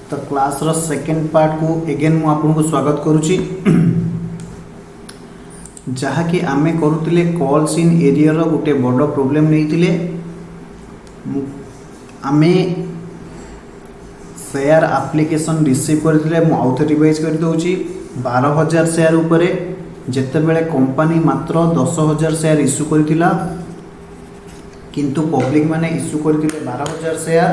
तो class row second part को eigen मु आपको स्वागत करुच्ची जहाँकि आमे करुले कॉल्स इन एरिया रो गोटे बड़ प्रोब्लेम नहीं आमे शेयर एप्लिकेशन रिसीव करते आउ थे रिवाइज कर दूची 12,000 शेयर उपरे जेतेबेले कंपनी मात्र 10,000 शेयर इश्यू करथिला किंतु पब्लिक माने इश्यू करथिले 12,000 शेयर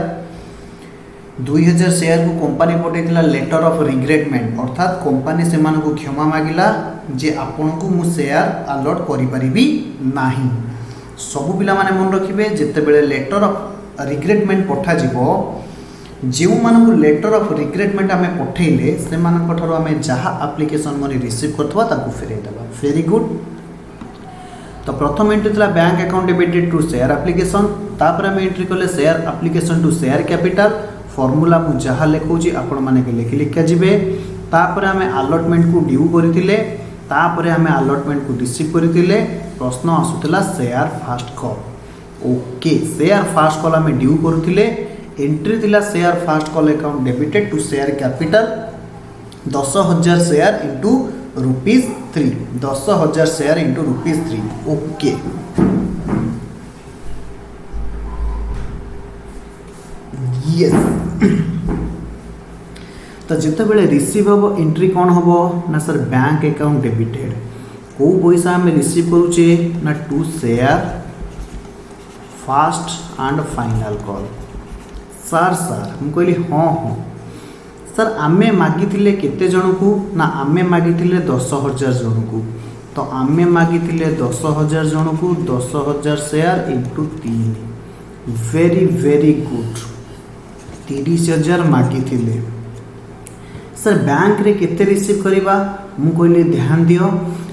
2,000 शेयर को कंपनी पठेला लेटर ऑफ रिग्रेटमेंट अर्थात कंपनी से मानको क्षमा मागिला जे आपन को मु शेयर अलॉट करि परिबी नाही। सब पिला माने मन रखिबे जेतेबेले लेटर ऑफ रिग्रेटमेंट पठा जिवो जो मानक लेटर ऑफ रिग्रेटमेंट आम पठेले से मानक आम जहाँ एप्लिकेशन मनी रिसीव करथवा ताकू फेरे देबा। Very good. तो प्रथम एंट्री था bank account debited to share application तापर आम एंट्री कले share application to share capital formula मु जहाँ लिखौची आपण माने के लिखि लिखा जिवे तापर आम अलॉटमेंट को ड्यू करथिले तापर आम अलॉटमेंट को रिसीव करथिले प्रश्न आसुतला share first call. Okay share first call आम ड्यू करथिले एंट्री थिला share first call account debited to share capital 10,000 share into ₹3 10,000 share into ₹3। Okay yes तो जिते बेले रिसीव हम एंट्री कौन हम ना सर बैंक अकाउंट डेबिटेड को पैसा आम रिसीव करुचे ना to share first and final call. Sir हम कहली हाँ हाँ सर आमे मागिथिले केते जन को ना आमे मागिथिले 10,000 जन को तो आमे मागिथिले 10,000 जन को 10,000 share into 3। Very very good 30,000 मागिथिले। सर बैंक रे केते रिसीव करिबा मु कहली ध्यान दियो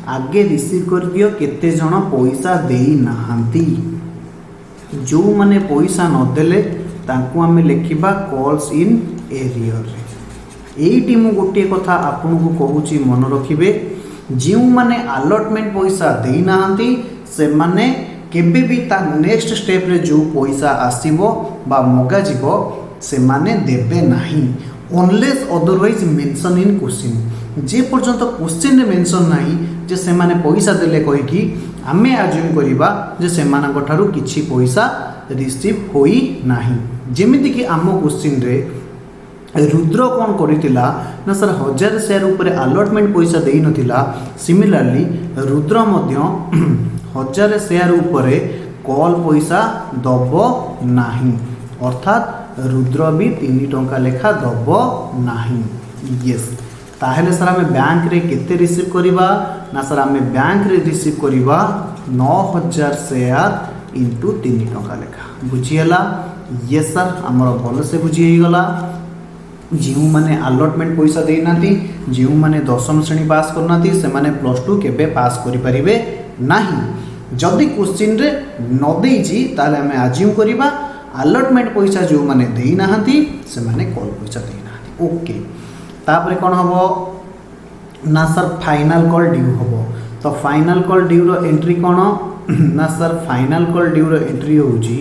आगे रिसीव कर दियो केते जन पैसा देई नाहंती जो माने पैसा न देले तांकु आमे लिखिबा कॉल्स इन एरियर। एइटी मु गोटे कथा आपन को कहूची मन रखिबे जिउ माने अलॉटमेंट पैसा देई नाहंती से माने केबे भी ता नेक्स्ट स्टेप रे जो पैसा आसीबो बा मगा जीवो से माने देबे नाही unless otherwise mention in question जे पर्यंत क्वेश्चन रे मेंशन नाही जे से माने पैसा देले कहि कि आमे अज्यूम करिबा जे से मानक ठारू किछि पैसा रिसीव होई नाही। जेमिति कि आम क्वेश्चन रे रुद्र कौन करितिला ना सर 1,000 शेयर ऊपर अलॉटमेंट पैसा देई नथिला सिमिलरली रुद्र मध्य 1,000 शेयर ऊपर कॉल पैसा दबो नाही अर्थात रुद्र भी 3 टंका लेखा दबो नाही। यस ताहेले सर आम बैंक रे केते रिसीव करिबा ना सर आम बैंक रे रिसीव करिबा 9,000 शेयर इंटू 3 टंका लेखा। बुझीगला? यस सर आमर भल से बुझीगला। जो माने अलॉटमेंट पैसा देना जो माने 10वीं श्रेणी पास करना से माने +2 केबे पास करि परिबे नाही। जदि क्वेश्चन रे न देइछि ताले हमें अज्यूम करिबा अलॉटमेंट पैसा जो माने देई नाहंती से माने कॉल पैसा देई नाहंती। ओके तापरे कोन हबो ना सर फाइनल कॉल ड्यू हबो तो फाइनल कॉल ड्यू रो एंट्री कोन ना सर फाइनल कॉल ड्यू रो एंट्री होउची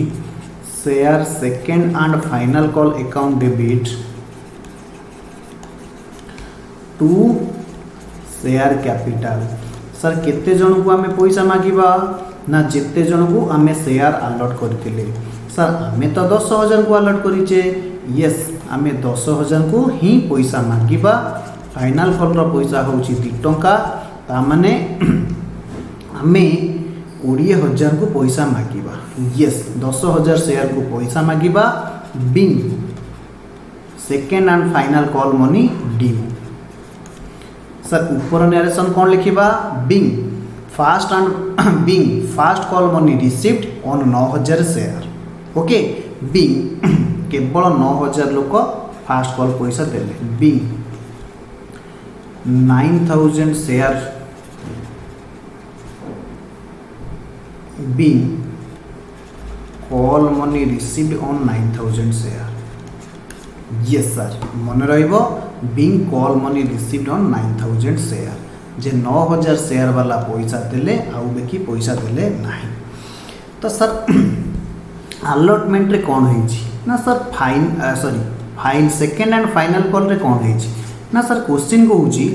share second and final call account debit to share capital. Sir केते जन को आमे पैसा मागिबा ना जेते जन को आमे शेयर अलॉट करथिले। सर आमे तो 10,000 को अलॉट करिचे। यस आमे 10,000 को ही पैसा मागिबा फाइनल कॉल रो पैसा होउची 2 टंका ता माने आमे 20,000 को पैसा मागिबा। यस 10,000 शेयर को पैसा मागिबा बिंग second and final call money due. Sir ऊपर नरेशन कौन लिखिबा बिंग first call money received on 9,000 share. Okay बिंग केवल 9,000 लोक फास्ट कॉल पैसा देले बिंग 9,000 शेयर बिंग call money received on 9,000 share. Yes sir मन रहिबो बिंग call money received on 9,000 share जे 9,000 शेयर वाला पैसा देले आउ बेकी पैसा देले नाही। तो सर अलॉटमेंट रे कौन होइछि ना sir second and final call रे कौन है ना सर क्वेश्चन कहूँ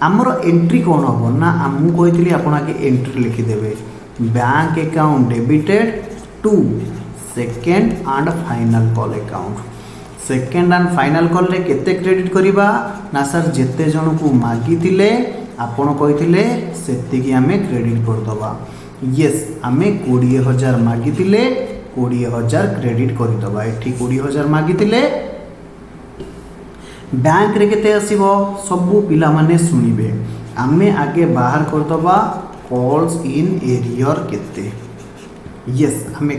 आमर एंट्री कौन हम ना मुझे कही आप आगे एंट्री लिखिदेवे bank account debited to second and final call account second and final call रे केते क्रेडिट करिबा ना सर जेते जन को मागी थिले आपण कहिथिले सेतिकी आमे क्रेडिट कर दबा यस आमे 20000 मागी थिले 20000 क्रेडिट कर दबा एठी 20000 मागी थिले बैंक रे केते आसीबो सबु पिला माने सुनिबे आमे आगे बाहर कर दबा कॉल्स इन एरियर केते यस आमे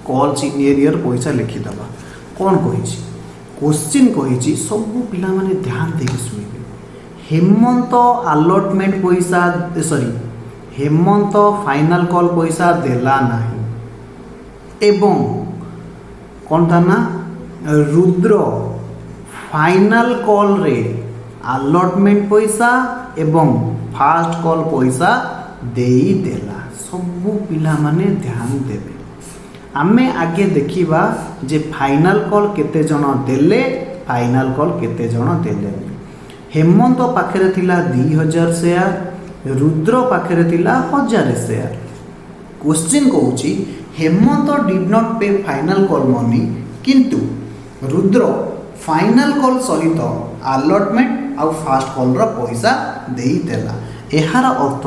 कॉल्स इन एरियर पैसा लिखि दबा कौन कही क्वेश्चन कही सबू पिला माने ध्यान देके सुनिबे हेमंत अलॉटमेंट पैसा सॉरी हेमंत फाइनल कॉल पैसा देला नाही एवं कौन था ना रुद्र फाइनल कॉल रे अलॉटमेंट पैसा एवं फास्ट कॉल पैसा देई देला सबू पिला माने ध्यान देबे आमे आगे देखिबा जे फाइनल कॉल केते जण देले फाइनल कॉल केते जण देले हेमंत पाखरे थिला 2000 शेयर रुद्र पाखरे थिला 1000 शेयर क्वेश्चन कहूची Hemant did not pay final call money किंतु रुद्र फाइनल कॉल सहित अलॉटमेंट आउ फास्ट कॉल रो पैसा देई देला एहार अर्थ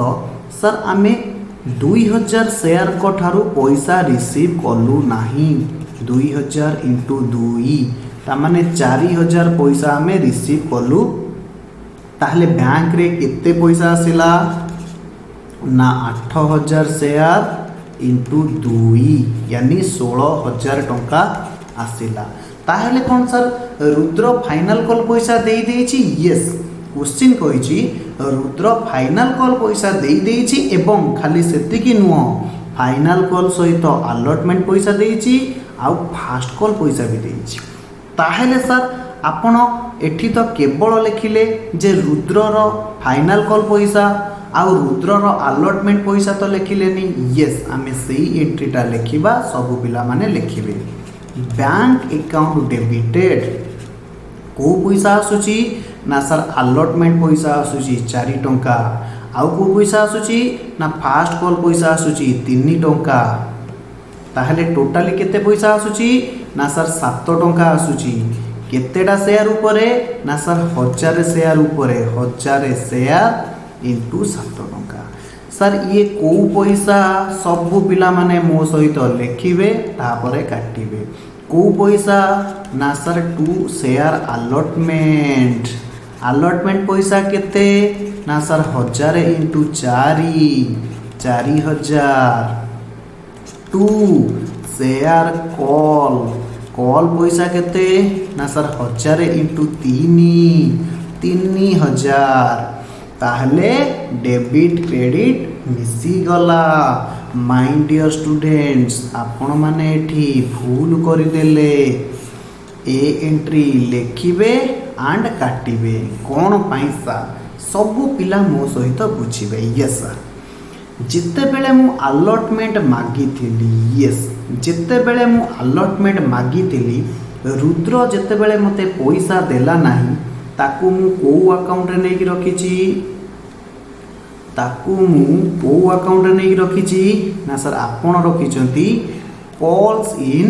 सर आमे 2000 शेयर को ठारू पैसा रिसीव कलु नाही 2000 इंटू 2 तामाने 4000 पैसा आमे रिसीव कलु ताहले बैंक रे केते पैसा आसिला ना 8000 शेयर इंटू 2 यानी 16000 टंका आसिला ताहले कौन सर रुद्र फाइनल कॉल पैसा दे देछि यस क्वेश्चन कही रुद्र फाइनल कॉल पैसा दे देछि एवं खाली सेतिकी नुह फाइनल कॉल सहित अलॉटमेंट पैसा देछि आउ फास्ट कॉल पैसा भी देछि ताहले सर आपण एठी तो केवल लिखिले जे रुद्रर फाइनल कॉल पैसा आउ रुद्रर अलॉटमेंट पैसा तो लिखिलेनी यस आमे सेही एंट्रीटा लिखिबा सब पिला माने लिखिबे बैंक अकाउंट डेबिटेड को पैसा आसुची ना सर अलॉटमेंट पैसा आसुची 4 टंका आउ को पैसा आसुची ना फास्ट कॉल पैसा आसुची 3 टंका ताहले टोटाली केते पैसा आसुची ना सर 7 टंका आसुची केतेटा शेयर उपरे ना सर 1000 शेयर उपरे 1000 शेयर इंटू 7 टंका सर ये को पैसा सबु पिला माने मो सहित लिखिबे तापरे काटिबे को पैसा ना सर 2 शेयर अलॉटमेंट अलॉटमेंट पैसा केते ना sir 1000 into 4 4000 2 share call call पैसा केते ना सर 1000 इंटू 3000 ताहले डेबिट क्रेडिट मिसी गला माय डियर स्टूडेंट्स आपण माने एठी भूल करि देले ए एंट्री लिखिबे एंड काटिबे कोन पैसा सबु पिला मो सहित बुझिबे यस सर जिते बेले मु अलॉटमेंट मागी थिली यस जिते बेले मु अलॉटमेंट मागी थिली रुद्र जिते बेले मते पैसा देला नाही ताकू मु को अकाउंट रे नै रखिची ताकू मु को अकाउंट रे नै रखिची ना सर आपण रखिचंती कॉल्स इन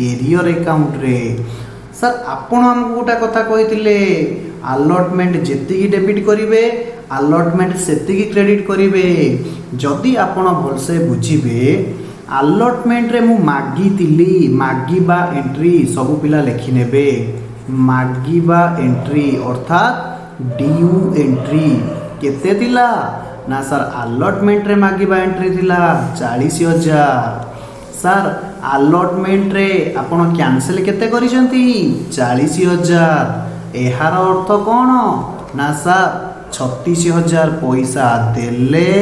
एरियर अकाउंट रे सर आपण हमको गोटा कथा कहिथिले अलॉटमेंट जेतिकी डेबिट करिवे अलॉटमेंट सेतिकी क्रेडिट करिवे जदि आपण भलसे बुझिबे अलॉटमेंट रे मु मागी थिली मागीबा एंट्री सब पिला लिखि नेबे मागीबा एंट्री अर्थात ड्यू एंट्री केते थिला ना सर अलॉटमेंट रे मागीबा एंट्री थिला 40000 सर अलॉटमेंट रे आपण कैंसिल केते करिसंती 40000 एहार अर्थ कोन ना सर 36000 पैसा देले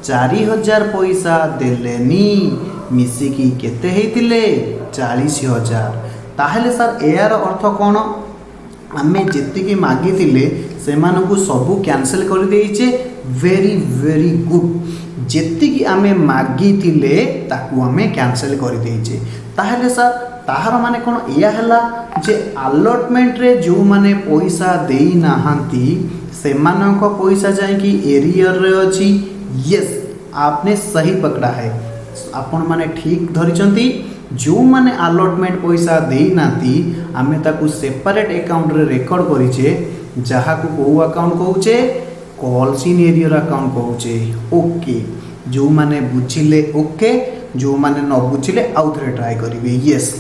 4000 पैसा देलेनी मिसिकी केते हेतिले 40000 ताहले सर एआर अर्थ कोन आमे जेतिकी मागी थिले सेमानकु सबु कैंसिल कर देइचे वेरी वेरी गुड जेतिकी आमे मागी थिले ताकू आमे कैंसिल कर देइचे ताहले सर ताहार माने कौन या हैला जे अलॉटमेंट रे जो माने पैसा देई नाहांती सेमानक पैसा जाए कि एरियर रे अछि। यस, आपने सही पकड़ा है, आपण माने ठीक धरिचंती। जो माने अलॉटमेंट पैसा देई नाती आमे ताकू सेपरेट अकाउंट रे रिकॉर्ड करिचे, जहा को को अकाउंट कहूचे कॉल्स इन एरियर अकाउंट कहूचे। ओके, जो माने बुझिले ओके, जो माने न बुझिले आउ थरे ट्राई करिवे। यस,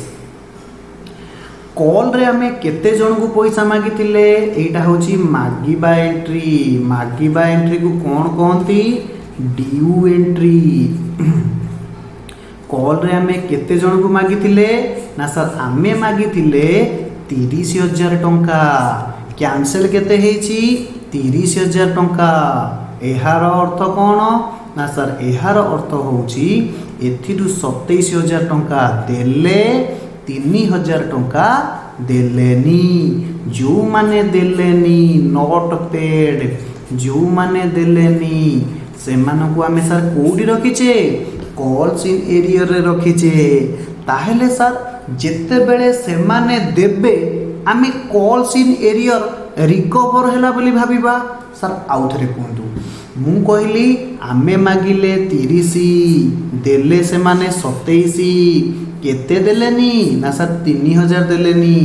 कॉल रे आमे केते जन को पैसा मागितिले, एटा होची मागिबा एंट्री। मागिबा एंट्री को कोन कहंती, ड्यू एंट्री। कॉल रे आमे केते जन को मागितिले ना सर आमे मागितिले 30,000 टंका। कैंसिल केते हेची 30,000 टंका। एहार अर्थ कोन ना सर एहार अर्थ होची एथिरु 27,000 टंका देले 3,000 टंका देलेनी। जो माने देलेनी नॉट पेड, जो माने देलेनी से मानकु आमे सर कोडी रखिचे कॉल्स इन एरियर रे रखिचे। ताहेले सर जेते बेले से माने देबे आमे कॉल्स इन एरियर रिकवर हैला बोली भाबिबा। सर आउ थरे कोंतु, मु कहली आमे मागिले 30 देले से माने 27, केते देलेनी ना सर 3,000 देलेनी।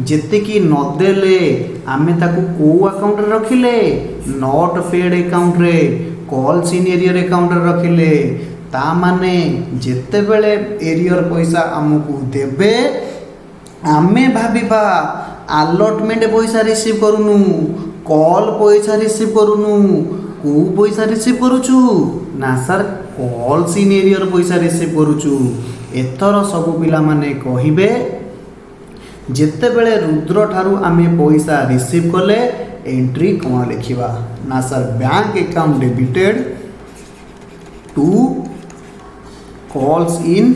जेते कि न देले आमे ताकू को अकाउंट रे रखिले, नॉट पेड अकाउंट रे, कॉल्स इन एरियर अकाउंट रे रखिले। ता माने जेते बेले एरियर पैसा हमकु देबे आमे भाबिबा अलॉटमेंट पैसा रिसीव करूनु, कॉल पैसा रिसीव करूनु। को पैसा रिसीव करूचु ना सर कॉल्स इन एरियर पैसा रिसीव करूचु। एथर सब पिला माने कहिबे जेते बेले रुद्र ठारू आमे पैसा रिसीव कले एंट्री कोन लिखिबा ना sir bank account debited to calls in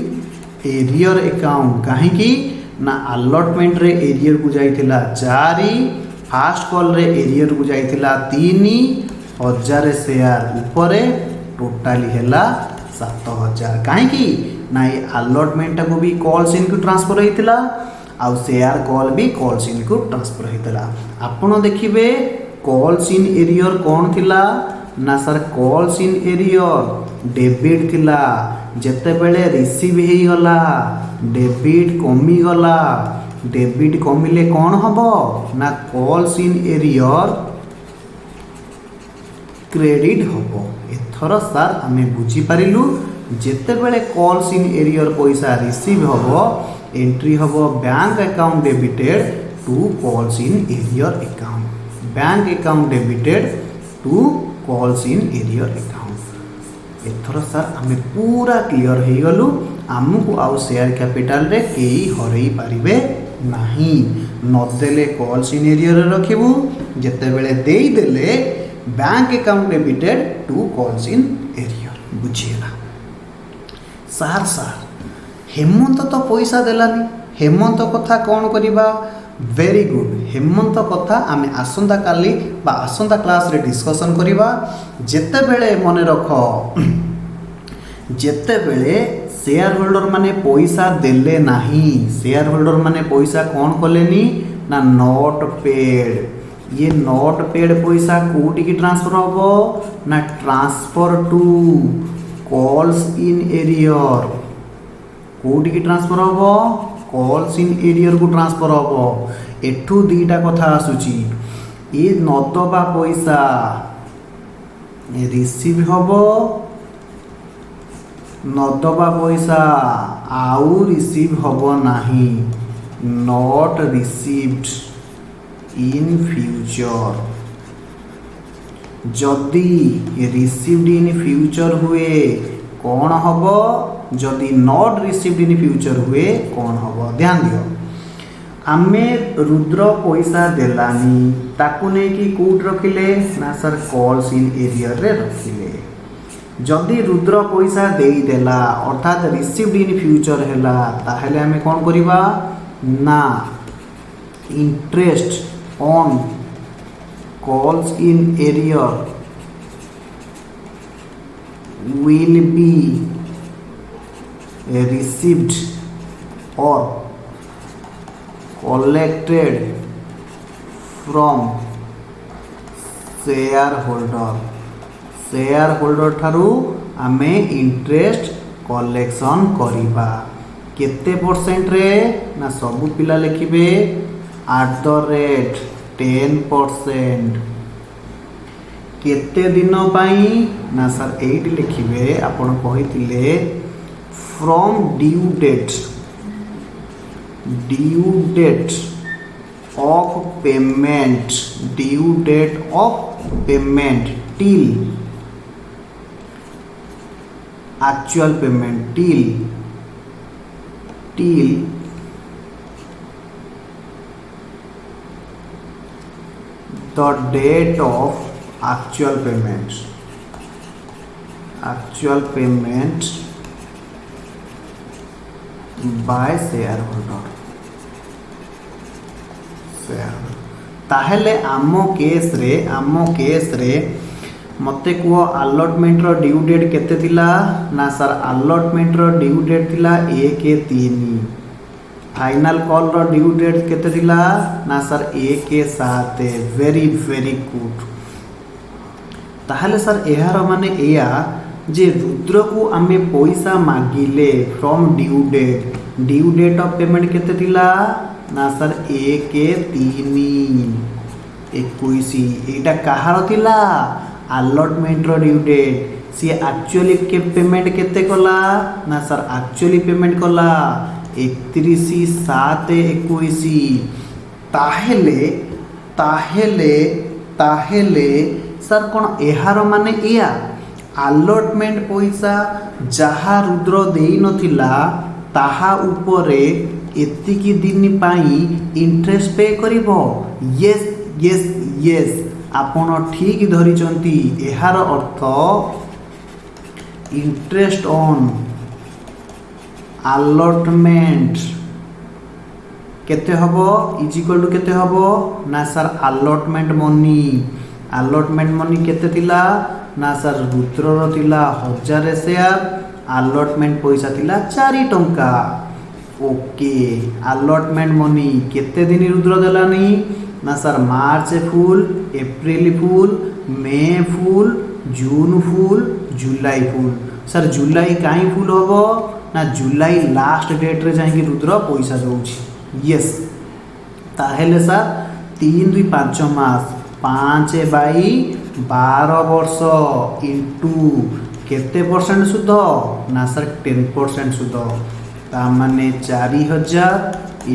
arrear account. काहे कि ना अलॉटमेंट रे एरियर को जाइथिला 4, फास्ट कॉल रे एरियर को जाइथिला 3,000 शेयर उपरे टोटाली हैला 7,000। काहे कि ना ये अलॉटमेंट को भी कॉल्स इन को ट्रांसफर होइतिला आउ शेयर कॉल भी कॉल्स इन को ट्रांसफर होइतिला। आपण देखिबे कॉल्स इन एरियर कोन थिला ना sir calls in arrear debit थिला। जेते बेले रिसीव हेई गला डेबिट कमी गला, डेबिट कमिले कोन हबो ना कॉल्स इन एरियर क्रेडिट हबो। एथर सर आमे बुझी पारिलु जेते बेले कॉल्स इन एरियर पैसा रिसीव हबो एंट्री हबो bank account debited to calls in arrear account, bank account debited to calls in arrear account. एथर सर आमे पूरा क्लियर हे गलु, आमको आउ शेयर कैपिटल रे केई हरई पारिबे नाही। न देले कॉल्स इन एरियर रे रखिबु, जेते बेले देई देले bank account debited to calls in arrear. बुझिएला सार सार हेमंत तो पैसा देलानी, हेमंत कथा कौन करिबा। वेरी गुड, हेमंत कथा आमे आसंता काली बा आसंता क्लास रे डिस्कशन करिबा। जेते बेले मने रख जेते बेले शेयर होल्डर माने पैसा देले नाही, शेयर होल्डर माने पैसा कौन कलेनी ना नॉट पेड। ये नॉट पेड पैसा कोटी की ट्रांसफर हबो ना transfer to calls in arrear. कोटी की ट्रांसफर हबो कॉल्स इन एरियर को ट्रांसफर हबो। एठू दीटा कथा आसुची, ये नदबा पैसा रिसीव हबो, नदबा पैसा आउ रिसीव हबो नाही, नॉट रिसीव्ड इन फ्यूचर। जदि रिसीव्ड इन फ्यूचर हुए कौन हबो, जदि नॉट रिसीव्ड इन फ्यूचर हुए कौन हबो। ध्यान दियो, आमे रुद्र पैसा देलानी ताकू ने कि कोड रखिले ना सर कॉल्स इन एरियर रे रखिले। जदि रुद्र पैसा देई देला अर्थात रिसीव्ड इन फ्यूचर हैला ताहेले आमे कोन करिबा ना interest on calls in arrear will be received or collected from share holder ठारू आमे इंटरेस्ट कलेक्शन करिबा केते परसेंट रे ना सब पिला लिखिबे @10%। केते दिन पाई ना सर एटी लिखिबे आपण कहितिले from due date of payment till actual payment till the date of actual payment by shareholder। ताहेले आमो केस रे मते को अलॉटमेंट रो ड्यू डेट केते थिला ना सर अलॉटमेंट रो ड्यू डेट थिला 1/3। फाइनल कॉल रो ड्यू डेट केते थिला ना सर 1/7। Very very good. ताहेले सर एहार माने एया जे रुद्र को आमे पैसा मागिले from due date of payment केते थिला ना सर 1/3/21। एटा कहार थिला अलॉटमेंट रो ड्यू डेट। सी एक्चुअली के पेमेंट केते कला ना सर एक्चुअली पेमेंट कला 31/7/21। ताहेले सर कोन एहार माने एया अलॉटमेंट पैसा जहा रुद्र देई नथिला ताहा उपरे एतिकी दिन पाई इंटरेस्ट पे करिवो। यस यस यस आपण ठीक धरी चंती। एहार अर्थ इंटरेस्ट ऑन अलॉटमेंट केते हबो इज इक्वल टू केते हबो ना सर अलॉटमेंट मनी केते थिला ना सर रुद्र रो थिला 1000 शेयर अलॉटमेंट पैसा थिला 4 टंका। ओके अलॉटमेंट मनी केते दिन रुद्र देलानी ना सर मार्च फुल अप्रैल फुल मे फुल जून फुल जुलाई फुल। सर जुलाई काई फुल होबो ना जुलाई लास्ट डेट रे जाई कि रुद्र पैसा दउछि। यस ताहेले सर 3 2 5 मास 5/12 वर्ष इनटू केते परसेंट सुध ना सर 10% सुध। तामाने 4000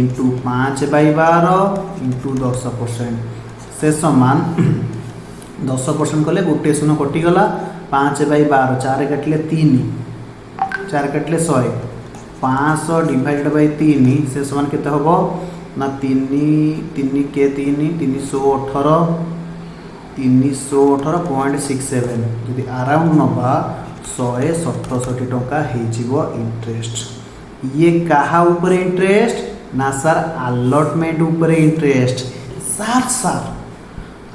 इंटू 5/12 इंटू 10% से समान 10% कले गोटे शून्य कटिगला 5/12 4 काटिले 3 4 काटिले 100 500 डिवाइडेड बाय 3 से समान केते हबो ना 3 के 3 318.67 यदि अराउंड नबा 167 टंका हे जीवो इंटरेस्ट। ये कहा ऊपर इंटरेस्ट ना सर अलॉटमेंट ऊपर इंटरेस्ट। सर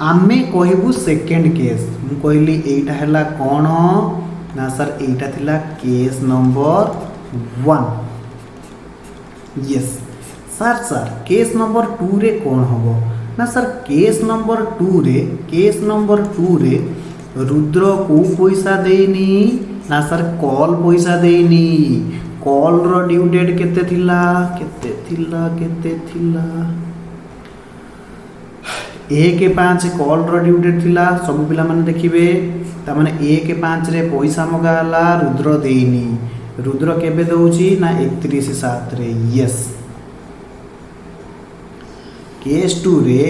आमे कहबू सेकेंड केस मु कहली एटा हला कोन ना सर एटा थिला case number 1। Yes sir case number 2 रे कोन हबो ना सर केस नंबर 2 रे रुद्र को पैसा देनी ना सर कॉल पैसा देनी। कॉल रो ड्यू डेट केते थिला 1/5 कॉल रो ड्यू डेट थिला। सब पिला माने देखिबे ता माने 1/5 रे पैसा मगाला रुद्र देनी। रुद्र केबे दउची ना 31/7 रे। यस केस 2 रे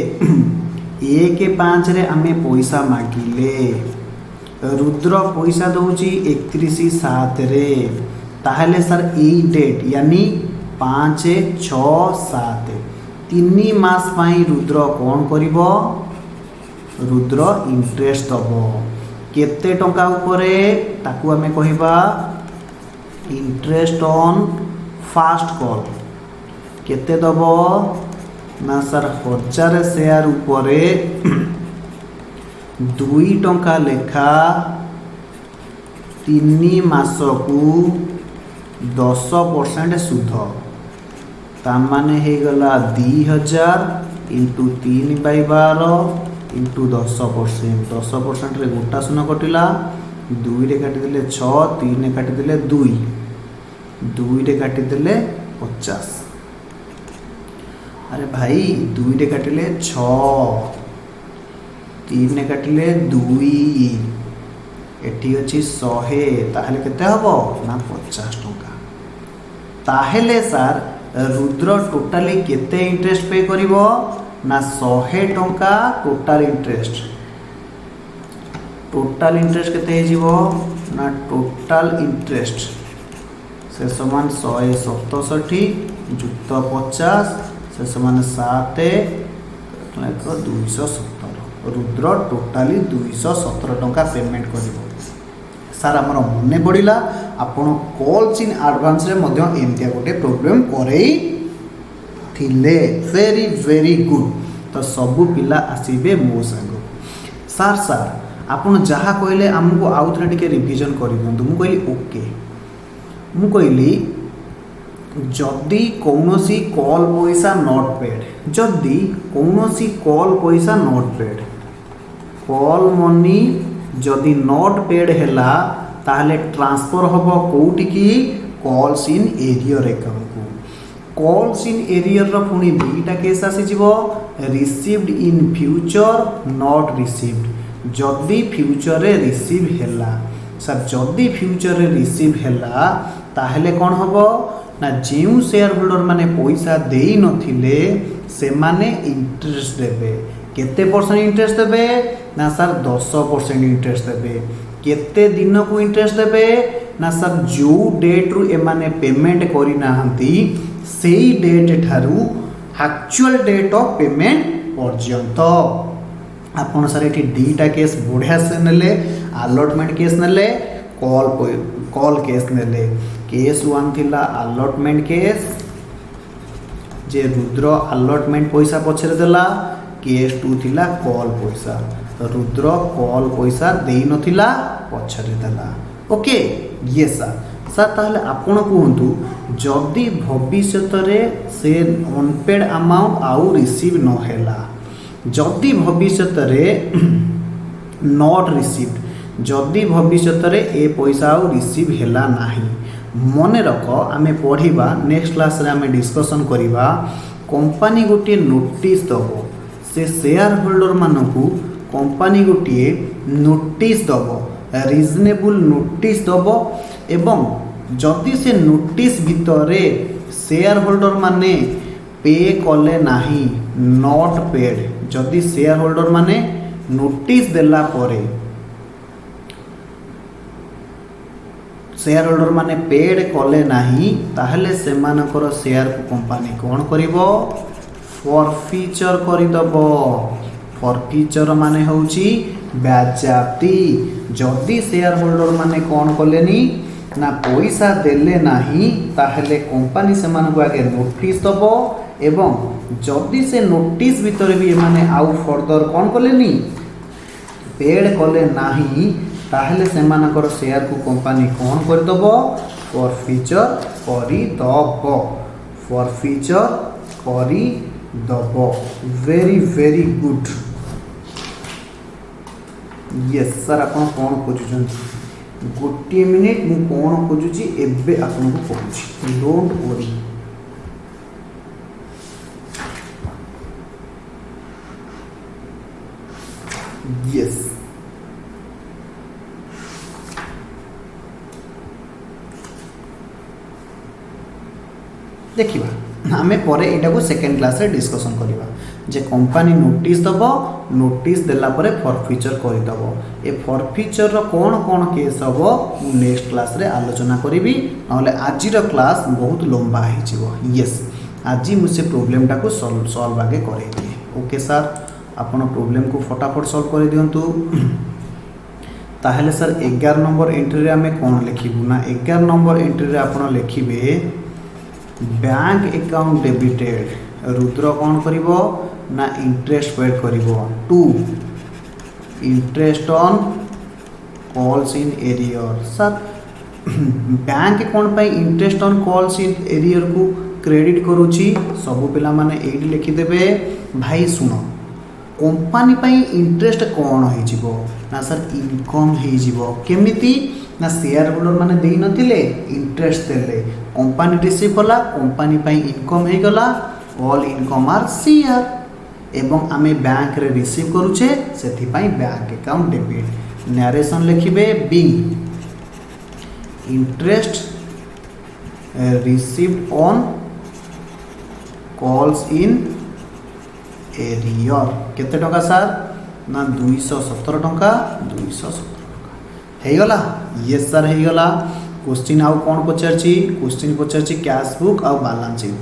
1/5 रे आमे पैसा मागिले रुद्र पैसा दउची 31/7 रे। ताहले सर ए डेट यानी 5/6/7 3 मास पाई रुद्र कौन करिवो रुद्र इंटरेस्ट दबो केते टंका उपरे ताकू आमे कहिबा इंटरेस्ट ऑन फास्ट कॉल केते दबो ना सर 1000 शेयर उपरे 2 टंका लेखा 3 मास को 10% सुध ताने हो गला 2000 इंटू 3/12 इंटू 10%। 10% रे गोटा शून्य कटिला, 2 रे काटिदेले 6, 3 रे काटिदेले 2, 2 रे काटिदेले 50। अरे भाई 2 रे काटिले 6, 3 रे काटिले 2, एटी अच्छी 100, ताहले केते हबो ना 50 टंका। ताहले सार रुद्र टोटाली केते इंटरेस्ट पे करिवो ना 100 टंका टोटाल इंटरेस्ट। टोटाल इंटरेस्ट केते जीवो ना टोटाल इंटरेस्ट से समान 167 जुक्त 50 से समान 7 217। रुद्र टोटाली 217 टंका पेमेंट करिवो। सार आमर मन पड़ा आपण कॉल्स इन एडवांस रे मध्य एमतिया गोटे प्रोब्लेम करई थिले। Very very good. तो सबू पिला आसीबे मो संग। सार सार आपण जहाँ कहले आमको आउ थे टिके रिविजन कर दिंतु। मु कहली ओके, मु कहली जदि कौनसी कॉल पैसा नॉट पेड, जदि कौनसी कॉल पैसा नॉट पेड, कॉल मनी जदि नॉट पेड हैला ताहले ट्रांसफर हबो कोउटी की कॉल्स इन एरियर अकाउंट को। कॉल्स इन एरियर रो पुनी दुईटा केस आसी जिवो, received in future not received. जदि फ्यूचर रे रिसीव हैला, सर जदि फ्यूचर रे रिसीव हैला ताहले कोन हबो ना जेउ शेयर होल्डर माने पैसा देई नथिले से माने इंटरेस्ट देबे। केते परसेंट इंटरेस्ट देबे ना सर 10% इंटरेस्ट देबे। केते दिन को इंटरेस्ट देबे ना सर जो डेट रु एमाने पेमेंट करि नाहंती सेई डेट ठारू एक्चुअल डेट ऑफ पेमेंट पर्यंत। आपण सर एठी डीटा केस बढ़िया से नेले, अलॉटमेंट केस नेले, कॉल केस नेले। केस 1 थिला अलॉटमेंट केस, जे रुद्र अलॉटमेंट पैसा पछरे देला। केस 2 थिला कॉल पैसा, रुद्र कॉल पैसा देई नथिला पछरे देला। ओके ये सर ताहले आपण कहतु जदि भविष्यत रे से अनपेड अमाउंट आउ रिसीव न हैला, जदि भविष्यत रे नॉट रिसीव्ड, जदि भविष्यत रे ए पैसा आउ रिसीव हैला नाही। मने रख आमे पढ़िबा नेक्स्ट क्लास रे आमे डिस्कशन करिबा। कंपनी गोटे नोटिस दबो, से शेयर होल्डर मानकू कंपनी गोटे नोटिस दबो, रिजनेबल नोटिस दबो। एवं जदि से नोटिस भितरे शेयर होल्डर माने पे कले नाही, नॉट पेड, जदि शेयर होल्डर माने नोटिस देला परे शेयर होल्डर माने पेड कले नाही ताहले सेमानकर शेयर को कंपनी कोन करिवो फॉरफीचर करिदबो। फॉरफीचर माने होउची बाजाप्ती। जदि शेयर होल्डर माने कोन कलेनी ना पैसा देले नाही ताहले कंपनी सेमानकु आगे नोटिस दबो। एवं जदि से नोटिस भितर भी माने आउ फर्दर कोन कलेनी पेड कले नाही ताहले सेमानकर शेयर को कंपनी कोन करदबो फॉरफीचर करिदबो। फॉरफीचर करिदबो। Very very good. Yes sir आपण कोन खोजुछन गोटे मिनिट मु कोन खोजुची एबे आपण को कहूची डोंट वरी। यस देखिबा आमे परे एटा को सेकेंड क्लास रे डिस्कशन करिबा जे कंपनी नोटिस दबो, नोटिस देला परे फॉरफीचर करि दबो। ए फॉरफीचर रो कोन केस हबो मु नेक्स्ट क्लास रे आलोचना करिवि, नहले आजि रो क्लास बहुत लंबा हि जिवो। यस आजि मु से प्रॉब्लम टा को सॉल्व आगे करै दिए। ओके सर आपण प्रॉब्लम को फटाफट सॉल्व कर दियंतु। ताहले सर 11 नंबर एंट्री रे आमे कोन लिखिबु ना 11 नंबर एंट्री रे आपण लिखिबे बैंक अकाउंट डेबिटेड। रुद्र कौन करिवो ना इंटरेस्ट पेड करिवो 2 interest on calls in arrear. Sir bank कौन पाई interest on calls in arrear को क्रेडिट करुच्ची सबु पिला माने एइटी लिखिदेवे भाई सुन कंपनी पाई इंटरेस्ट कौन हो ना सर इनकम हो केमिति ना शेयर होल्डर माने देई नथिले इंटरेस्ट देले कंपनी रिसीव कला कंपनी पाई इनकम हो गला ऑल इनकम आर शेयर एवं आमे बैंक रे रिसीव करूचे सेथि पाई बैंक अकाउंट डेबिट नरेशन लिखिबे being interest received on calls in arrear केते टका सर ना 217 टका 217 टका हेगला यस सर हेगला क्वेश्चन आउ कौन पचारची क्वेश्चन पचारची कैश बुक आउ बैलेंस शीट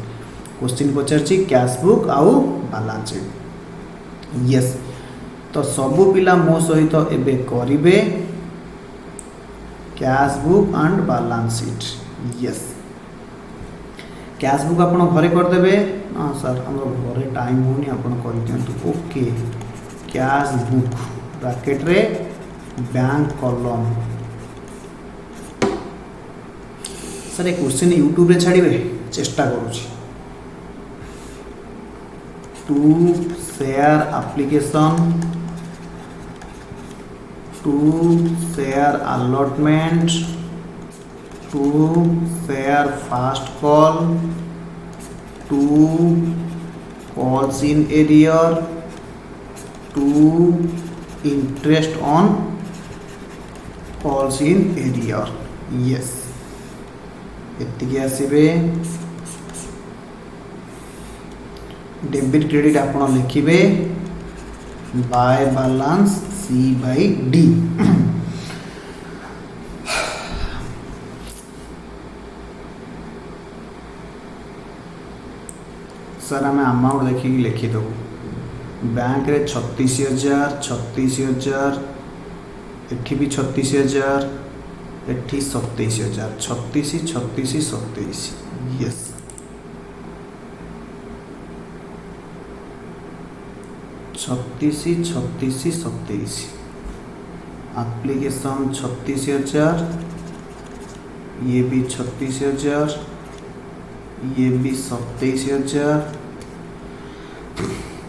क्वेश्चन पचारची कैश बुक आउ बैलेंस शीट यस तो सबु पिला मो सहित एबे करिवे cash book and balance sheet yes cash book आप घरे करदे हाँ सर हम घरे टाइम होनी आप कर दिंतु ओके कैश बुक ब्रैकेट रे बैंक कॉलम सर एक क्वेश्चन यूट्यूब रे छाड़िबे चेष्टा करूची to share application to share allotment to share first call to calls in arrear to interest on calls in arrear yes एतिकी आसीबे डेबिट क्रेडिट आपण लिखिबे by balance c by d sir आम amount देखिए लिखिदेव बैंक रे 36,000 एठी भी 36,000 एठी 27,000 36 36 27 यस छत्तीस 27 एप्लीकेशन 36,000 ये भी 36,000 ये भी 27,000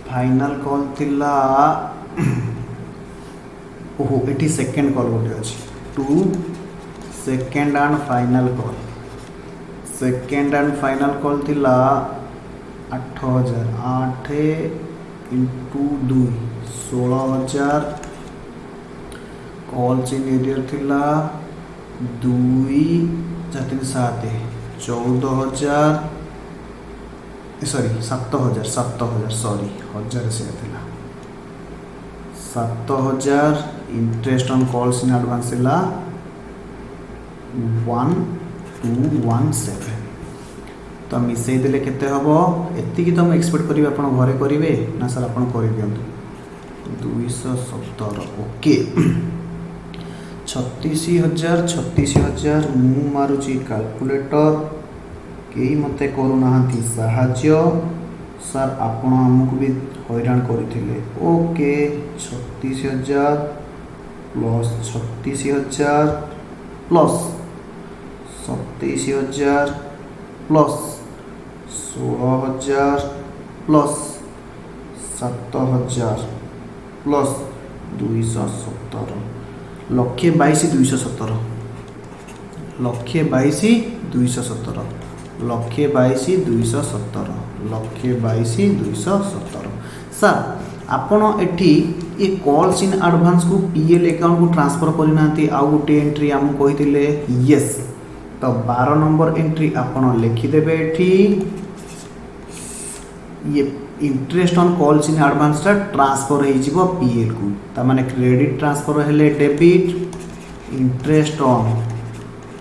फाइनल कॉल थिला ओहो एटी सेकेंड कॉल गोटे अच्छी two second and final call second and final call थिला 8,000 8 इंटू 2 16,000 कॉल इन एरियर थिला 2 3 7 14,000 सॉरी 7,000 सॉरी 1000 से 7,000 interest on calls in advance 1217 तो मिसई देले केते हबो एतिकी तो हम एक्सपेक्ट करिवे आपण घरे करिवे ना सर आपण करि दियंतु 217 ओके 36,000 मु मारुची कैलकुलेटर कई मते करूना साहाଯ୍य सर आपण हमको भी हैरान करथिले okay 36,000 plus 36,000 plus 27,000 plus 16,000 plus 7,000 plus 217 1,22,217 1,22,217 1,22,217 sir आपण एठी ये कॉल्स इन एडवांस को पीएल अकाउंट को ट्रांसफर करना आउ गोटे एंट्री आम कही यस तो 12 नंबर एंट्री आपण लिखिदेवे एठी ये interest on calls in advance टा ट्रांसफर हो पीएल को ता माने क्रेडिट ट्रांसफर हेले debit interest on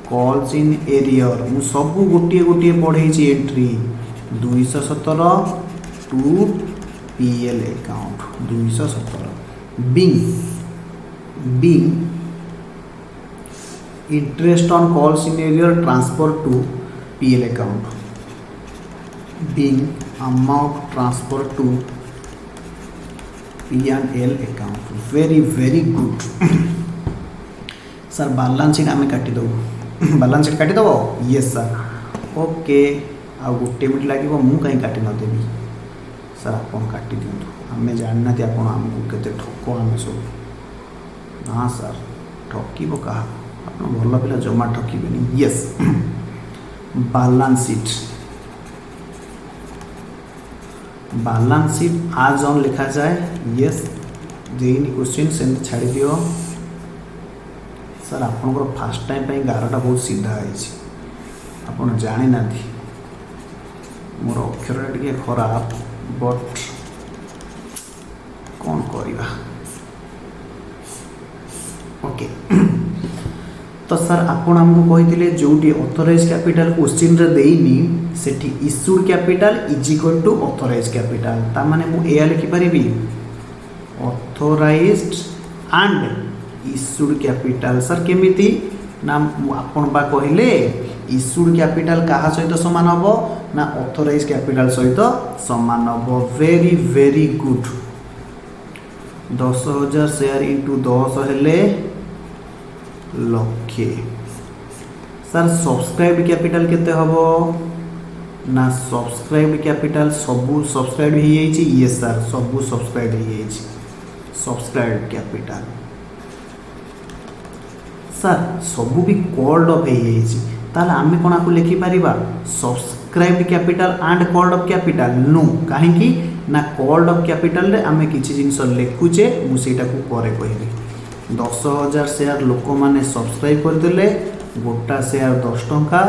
calls in arrear मु सब गोटे गोटे पढ़े entry 217 to PL account 217 being interest on calls in arrear transfer to PL account being amount transfer to P&L account very very good sir balance sheet आम काटिदेव balance sheet काटिदेव yes sir okay आ गोटे minute लगे मु कहीं काटि नदेवी sir आपन काटि दिंतु आम जानना आपन आमको केते ठक आम सब ना सर ठकब क्या आप भल पिला जमा ठकबे यस बैलेंस शीट आज ऑन लिखा जाए यस देनी क्वेश्चन से छाड़ दियो सर आपंकर फास्ट टाइम पे गारटा बहुत सीधा है आपन जानी ना मोर अक्षर टे खराब बट कौन करवा ओके तो सर आपन आमको कही जोटी ऑथराइज कैपिटल क्वेश्चन रे देइनी सेठी issued capital is equal to authorise capital ता माने मु एया लिखि परिबी authorised and issued capital sir केमिति ना आपन बा कहिले इश्यूड कैपिटल कहा सहित समान हबो ना ऑथराइज कैपिटल सहित समान हबो very very good 10,000 share into 10 हेले लक्षे सर सब्सक्राइब कैपिटल केते हबो ना सब्सक्राइब कैपिटल सबू सब्सक्राइब हो जाइए ये सर सबू सब्सक्राइब हो जाइए सब्सक्राइब कैपिटल सर सबू भी कॉल्ड अप हो जाइए ताले आमे कोना को लिखि परिबा subscribe capital and called up capital नो काहे ना कॉल्ड अप कैपिटल रे आमे किछि जिंस लिखुचे मु सेटा को परे कहबी 10,000 शेयर लोक मैंने सब्सक्राइब करते गोटा शेयर 10 टंका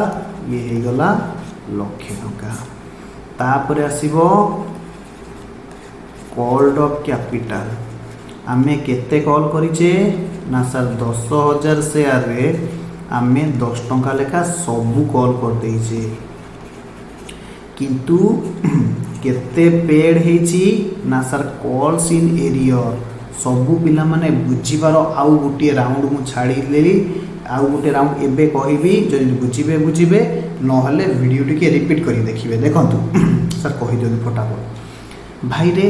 ये हो गला लक्षे टंका तापर आसीबो कॉल्ड अप कैपिटल आमे केते कॉल करिचे ना सर 10,000 शेयर रे आमे 10 टंका लेखा सबू कॉल कर देइचे किंतु केते पेड हेची ना सर कॉल्स इन एरियर सबू पिला माने बुझीबार आउ गोटे राउंड मु छाड़ी आउ गोटे राउंड एबे कहबी जदि बुझीबे नहले वीडियो टिके रिपीट करी देखिबे देखंतु सर कहि दियो फटाफट भाई रे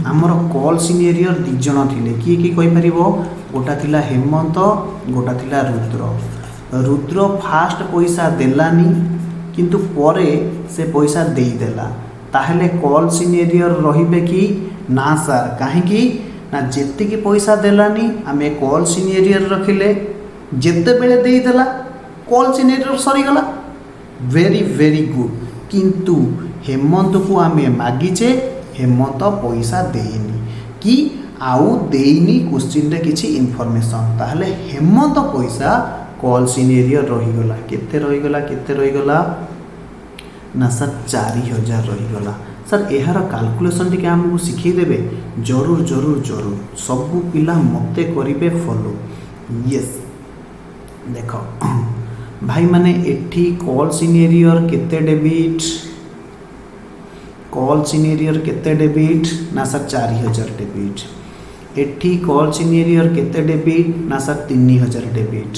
हमर कॉल सीनियर दि जण थिले की कहि परिबो गोटा थिला हेमंत गोटा थिला रुद्र फास्ट पैसा देलानी किंतु परे से पैसा देई देला ताहले कॉल सीनियर रहिबे कि ना सर काहे ना जेति की पैसा देलानी आमे कॉल सीनियर रखिले जेते बेले देई देला कॉल सीनियर सरी गला वेरी वेरी गुड किंतु हेमंत को आमे मागिचे हेमंत पैसा देइनी कि आउ देइनी क्वेश्चन रे किछि इन्फॉर्मेशन ताहले हेमंत पैसा कॉल सीनियर रही गला केते रही गला ना सर 4,000 रही गला सर यार कैलकुलेशन टी आमको शिखई देबे जरूर जरूर जरूर सबू पिला मते करिवे फॉलो यस देखो भाई माने एठी कॉल सीनियर केते डेबिट ना सर 4,000 डेबिट एठी कॉल सीनियर केते डेबिट ना सर 3,000 डेबिट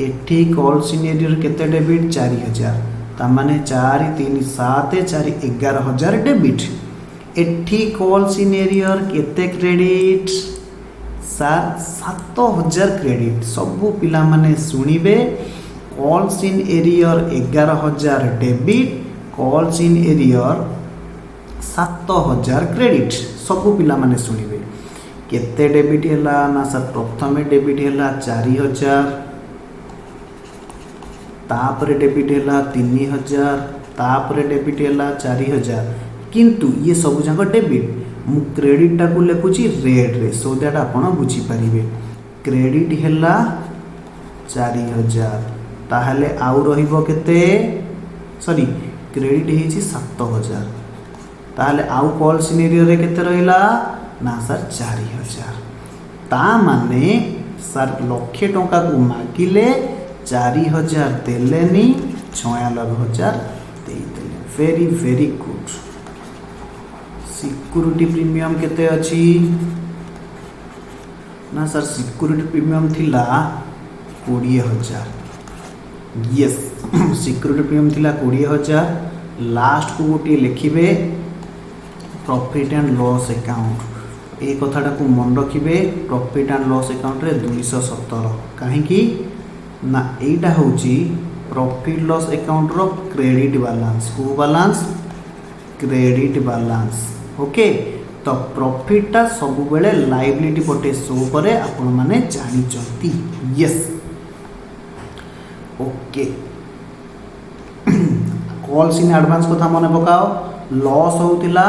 एठी कॉल सीनियर केते डेबिट 4,000 तामाने 4 3 7 4 11,000 डेबिट एठी कॉल सीनियर केते क्रेडिट सर 7,000 क्रेडिट सबू पिला माने सुनिबे call senior 11,000 debit call senior 7,000 credit सबू पिला माने सुनिबे केते डेबिट हैला ना सर प्रथमे डेबिट हैला 4,000 तापर डेबिट हैला 3,000 तापर डेबिट हैला 4,000 किंतु ये सब जाक डेबिट मु क्रेडिट टाको लिखुची रेड रे सो दैट आपण बुझी परिबे क्रेडिट हैला 4,000 ताहले आउ रहिबो केते सॉरी क्रेडिट हेची 7,000 ताहले आउ कॉल सिनेरियो रे केते रहिला ना सर 4,000 ता माने सर लक्षे टंका को मागिले 4,000 देलेनी 96,000 देले very very good security premium केते अछि ना सर सिक्योरिटी प्रीमियम थिला 20,000 यस सिक्योरिटी प्रीमियम थिला 20,000 लास्ट को गोटे लिखिबे प्रॉफिट एंड लॉस अकाउंट ए कथाटा को मन रखिबे प्रॉफिट एंड लॉस अकाउंट रे 217 काहे कि ना एटा होची प्रॉफिट लॉस अकाउंट रो क्रेडिट बैलेंस को बैलेंस क्रेडिट बैलेंस ओके तो प्रॉफिटटा सब बेले लायबिलिटी पटे शो करे आपण माने जानि चंती yes okay calls in advance कथा मन पकाओ लॉस होतिला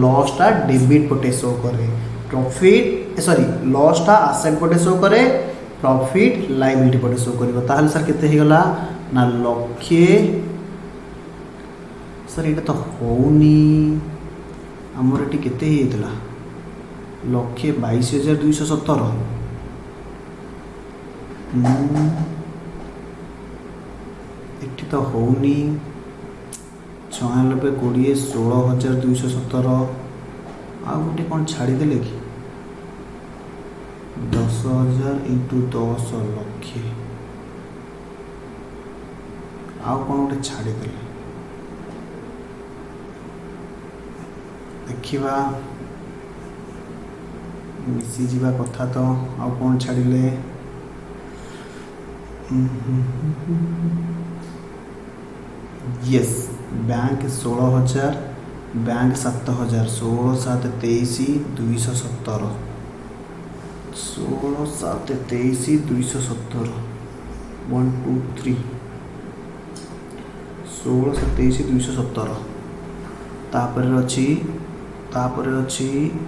लॉसटा डेबिट पटे शो करे प्रॉफिट सॉरी लॉसटा एसेट पटे शो करे प्रॉफिट लायबिलिटी पटे शो करिवो ताहले सर केते हे गला ना लक्षे सर एटा तो होउनी हमर एटी केते हे हेतला लक्षे 22,217 एटी तो होउनी 96 20 16,217 आ गोटे कौन छाड़ी देले कि 10,000 इंटू 10 लक्षे आउ कौन गोटे छाड़ी देले देखिबा मिसी जीवा कथा तो आउ कौन छाड़िले यस बैंक 16,000 बैंक 7,000 16 7 23 217 16 7 23 217 1 2 3 16 7 23 217 तापर अच्छी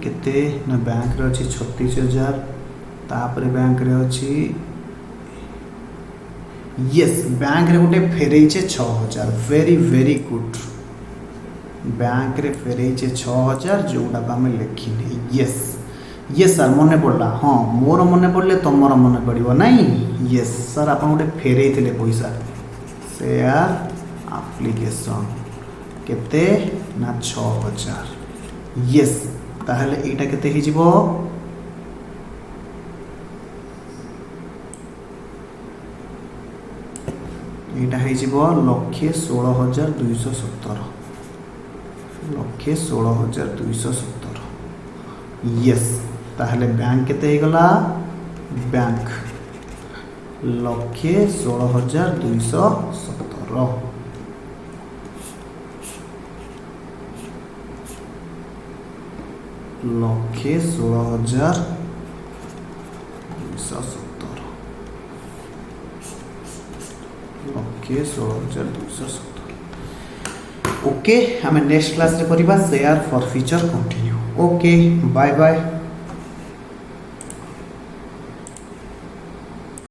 केते ना बैंक रे अच्छी 36,000 तापर बैंक रे अच्छी यस बैंक रे गोटे फेरेइछे 6,000 वेरी वेरी गुड बैंक रे फेरेइछे 6,000 जोटा आम लिखिने यस यस सर मन पड़ा हाँ मोर मन पड़े तुमर मन पड़ो नाई यस सर आप गोटे फेरेइथिले पैसा शेयर एप्लिकेशन केते ना 6,000 यस ताहले एटा केते ही जीवो एटा ही जीवो लक्षे 16,217 लक्षे 16,217 यस ताहले बैंक केते ही गला बैंक लक्षे 16,217 लक्षे 16,217 लक्षे 16,217 ओके हमें नेक्स्ट क्लास रे करिबा share for future continue okay bye bye.